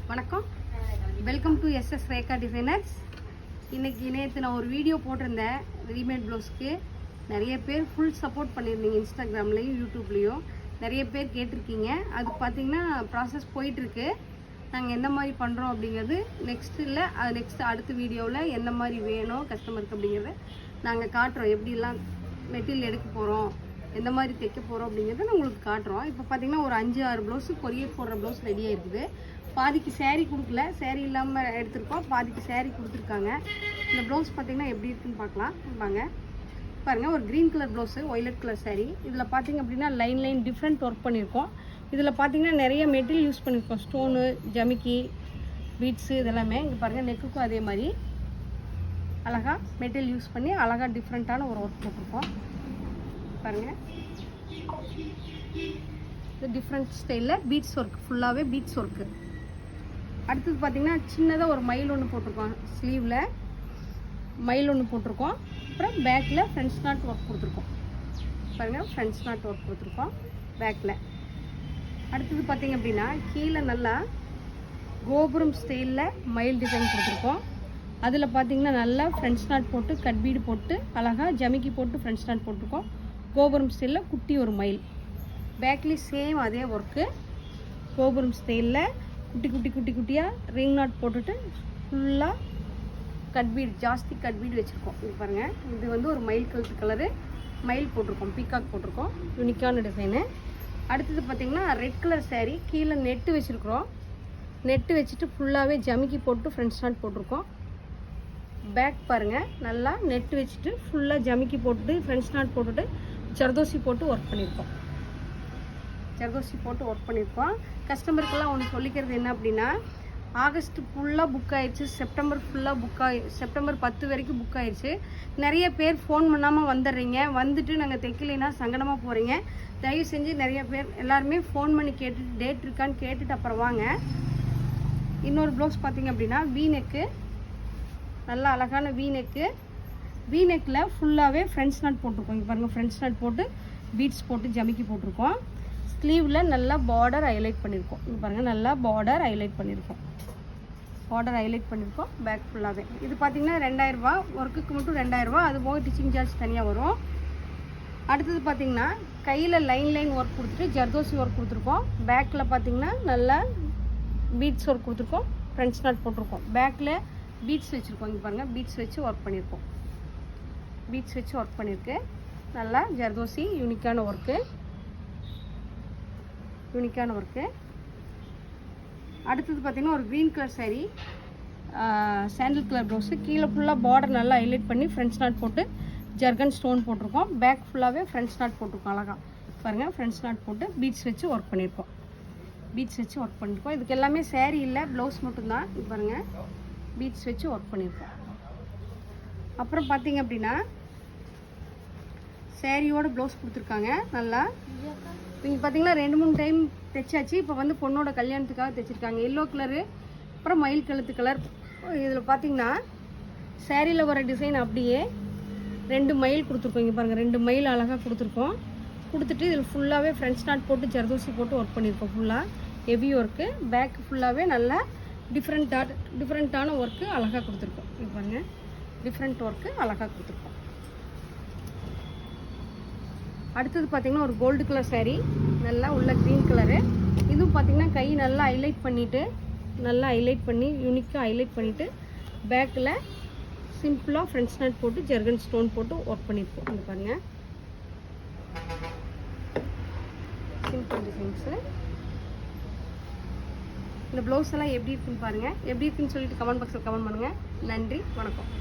வணக்கம், welcome to SS Rekha designers. இன்றைக்கி நேற்று நான் ஒரு வீடியோ போட்டிருந்தேன். ரெடிமேட் ப்ளவுஸ்க்கு நிறைய பேர் ஃபுல் சப்போர்ட் பண்ணியிருந்தீங்க. இன்ஸ்டாகிராம்லேயும் யூடியூப்லேயும் நிறைய பேர் கேட்டிருக்கீங்க. அது பார்த்திங்கன்னா ப்ராசஸ் போயிட்டுருக்கு. நாங்கள் எந்த மாதிரி பண்ணுறோம் அப்படிங்கிறது நெக்ஸ்ட்டு அடுத்த வீடியோவில் எந்த மாதிரி வேணும் கஸ்டமருக்கு அப்படிங்கிறத நாங்கள் காட்டுறோம். எப்படிலாம் மெட்டீரியல் எடுக்க போகிறோம், எந்த மாதிரி தைக்க போகிறோம் அப்படிங்கிறத நான் உங்களுக்கு காட்டுறோம். இப்போ பார்த்திங்கன்னா ஒரு 5-6 ப்ளவுஸு கொரியர் போடுற ப்ளவுஸ் ரெடியாக இருக்குது. பாதிக்கு சேரீ கொடுக்கல, சேரீ இல்லாமல் எடுத்திருக்கோம். பாதிக்கு சேரீ கொடுத்துருக்காங்க. இந்த ப்ளவுஸ் பார்த்திங்கன்னா எப்படி இருக்குன்னு பார்க்கலாம் வாங்க. பாருங்கள், ஒரு green colour blouse, violet colour sari. இதில் பார்த்திங்க அப்படின்னா லைன் டிஃப்ரெண்ட் ஒர்க் பண்ணியிருக்கோம். இதில் பார்த்திங்கன்னா நிறைய மெட்டீரியல் யூஸ் பண்ணியிருக்கோம். ஸ்டோனு, ஜமிக்கி, பீட்ஸு இதெல்லாமே. இங்கே பாருங்கள், நெக்குக்கும் அதே மாதிரி அழகாக மெட்டீரியல் யூஸ் பண்ணி அழகாக டிஃப்ரெண்ட்டான ஒரு ஒர்க் போட்டிருக்கோம். பாருங்கள், இது டிஃப்ரெண்ட் ஸ்டைலில் பீட்ஸ் ஒர்க், ஃபுல்லாகவே பீட்ஸ் ஒர்க்கு. அடுத்தது பார்த்திங்கன்னா சின்னதாக ஒரு மயில் ஒன்று போட்டிருக்கோம். ஸ்லீவில் மயில் ஒன்று போட்டிருக்கோம். அப்புறம் பேக்கில் ஃப்ரெண்ட்ஸ் நாட் ஒர்க் கொடுத்துருக்கோம். பாருங்கள், ஃப்ரெண்ட்ஸ் நாட் ஒர்க் கொடுத்துருக்கோம் பேக்கில். அடுத்தது பார்த்திங்க அப்படின்னா கீழே நல்லா கோபுரம் ஸ்டைலில் மயில் டிசைன் கொடுத்துருக்கோம். அதில் பார்த்திங்கன்னா நல்லா ஃப்ரெண்ட்ஸ் நாட் போட்டு கட் பீடு போட்டு அழகாக ஜமிக்கி போட்டு ஃப்ரெண்ட்ஸ் நாட் போட்டிருக்கோம். கோபுரம் ஸ்டைலில் குட்டி ஒரு மயில். பேக்லேயும் சேம் அதே ஒர்க்கு. கோபுரம் ஸ்டைலில் குட்டியாக ரிங் நாட் போட்டுட்டு ஃபுல்லாக கட் பீடு, ஜாஸ்தி கட் பீடு வச்சுருக்கோம். இது பாருங்கள், இது வந்து ஒரு மயில் கழுத்து கலரு மயில் போட்டிருக்கோம், பீகாக் போட்டிருக்கோம். யூனிக்கான டிசைனு. அடுத்தது பார்த்திங்கன்னா ரெட் கலர் சேரீ. கீழே நெட்டு வச்சுருக்குறோம். நெட்டு வச்சுட்டு ஃபுல்லாகவே ஜமிக்கி போட்டு ஃப்ரெண்ட்ஸ் நாட் போட்டிருக்கோம். பேக் பாருங்கள், நல்லா நெட்டு வச்சுட்டு ஃபுல்லாக ஜமிக்கி போட்டுட்டு ஃப்ரெண்ட்ஸ் நாட் போட்டுட்டு ஜர்தோசி போட்டு ஒர்க் பண்ணியிருக்கோம். கஸ்டமருக்கெல்லாம் ஒன்று சொல்லிக்கிறது என்ன அப்படின்னா, ஆகஸ்ட் ஃபுல்லாக புக் ஆயிடுச்சு, செப்டம்பர் ஃபுல்லாக செப்டம்பர் 10 வரைக்கும் புக் ஆயிடுச்சு. நிறைய பேர் ஃபோன் பண்ணாமல் வந்துடுறீங்க. வந்துட்டு நாங்கள் தைக்கலைன்னா சங்கடமாக போகிறீங்க. தயவு செஞ்சு நிறைய பேர் எல்லாருமே ஃபோன் பண்ணி கேட்டுட்டு டேட் இருக்கான்னு கேட்டுட்டு அப்புறம் வாங்க. இன்னொரு ப்ளவுஸ் பார்த்திங்க அப்படின்னா வீநெக்கு, நல்லா அழகான வீநெக்கு. வீநெக்கில் ஃபுல்லாகவே ஃப்ரெண்ட்ஸ் நாட் போட்டிருக்கோம். இங்கே பாருங்கள், ஃப்ரெண்ட்ஸ் நாட் போட்டு பீட்ஸ் போட்டு ஜமிக்கி போட்டிருக்கோம். ஸ்லீவில் நல்லா பார்டர் ஹைலைட் பண்ணியிருக்கோம். இங்கே பாருங்கள், நல்லா பார்டர் ஹைலைட் பண்ணியிருக்கோம். பேக் ஃபுல்லாகவே. இது பார்த்திங்கன்னா 2000 ரூபா, ஒர்க்குக்கு மட்டும் 2000 ரூபா. அது போக டிச்சிங் சார்ஜ் தனியாக வரும். அடுத்தது பார்த்திங்கன்னா கையில் லைன் ஒர்க் கொடுத்துட்டு ஜர்தோசி ஒர்க் கொடுத்துருக்கோம். பேக்கில் பார்த்திங்கன்னா நல்லா பீட்ஸ் ஒர்க் கொடுத்துருக்கோம், ஃப்ரெண்ட்ஸ் நாட் போட்டிருக்கோம். பேக்கில் பீட்ஸ் வச்சுருக்கோம். இங்கே பாருங்கள், பீட்ஸ் வச்சு ஒர்க் பண்ணியிருக்கு. நல்லா ஜர்தோசி யூனிக்கான ஒர்க்கு. அடுத்தது பார்த்திங்கன்னா ஒரு க்ரீன் கலர் சாரீ, சாண்டில் கலர் ப்ளவுஸு. கீழே ஃபுல்லாக பார்டர் நல்லா ஹைலைட் பண்ணி ஃப்ரெண்ட்ஸ் நாட் போட்டு ஜர்கன் ஸ்டோன் போட்டிருக்கோம். பேக் ஃபுல்லாகவே ஃப்ரெண்ட்ஸ் நாட் போட்டிருக்கோம். அழகாக பாருங்கள், ஃப்ரெண்ட்ஸ் நாட் போட்டு பீட்ஸ் வச்சு ஒர்க் பண்ணியிருக்கோம். இதுக்கு எல்லாமே சேரீ இல்லை, ப்ளவுஸ் மட்டும்தான். இது பாருங்கள், பீட்ஸ் வச்சு ஒர்க் பண்ணியிருக்கோம். அப்புறம் பார்த்திங்க அப்படின்னா சேரீயோட ப்ளவுஸ் கொடுத்துருக்காங்க. நல்லா இங்கே பார்த்திங்கன்னா 2-3 டைம் தைச்சாச்சு. இப்போ வந்து பொண்ணோட கல்யாணத்துக்காக தைச்சிருக்காங்க. எல்லோ கலரு, அப்புறம் மயில் கழுத்து கலர். இதில் பார்த்திங்கன்னா சேரீயில் வர டிசைன் அப்படியே 2 மயில் கொடுத்துருக்கோம். இங்கே பாருங்கள், 2 மயில் அழகாக கொடுத்துட்டு இதில் ஃபுல்லாகவே ஃப்ரெண்ட்ஸ் நாட் போட்டு ஜர்தோசி போட்டு ஒர்க் பண்ணியிருக்கோம். ஃபுல்லாக ஹெவி ஒர்க்கு. பேக் ஃபுல்லாகவே நல்லா டிஃப்ரெண்ட்டான ஒர்க்கு அழகாக கொடுத்துருக்கோம். இது பாருங்கள், டிஃப்ரெண்ட் ஒர்க்கு அழகாக கொடுத்துருக்கோம். அடுத்தது பார்த்திங்கன்னா ஒரு கோல்டு கலர் சாரீ, நல்லா உள்ள க்ரீன் கலரு. இதுவும் பார்த்திங்கன்னா கை நல்லா ஹைலைட் பண்ணி யூனிக்காக ஹைலைட் பண்ணிவிட்டு பேக்கில் சிம்பிளாக ஃப்ரெண்ட்ஸ் நாட் போட்டு ஜர்கன் ஸ்டோன் போட்டு ஒர்க் பண்ணியிருக்கோம். இங்கே பாருங்கள், சிம்பிள் டிசைன்ஸு. இந்த ப்ளவுஸ் எல்லாம் எப்படி இருக்குன்னு பாருங்கள். எப்படி இருக்குன்னு சொல்லிட்டு கமெண்ட் பாக்ஸில் கமெண்ட் பண்ணுங்கள். நன்றி, வணக்கம்.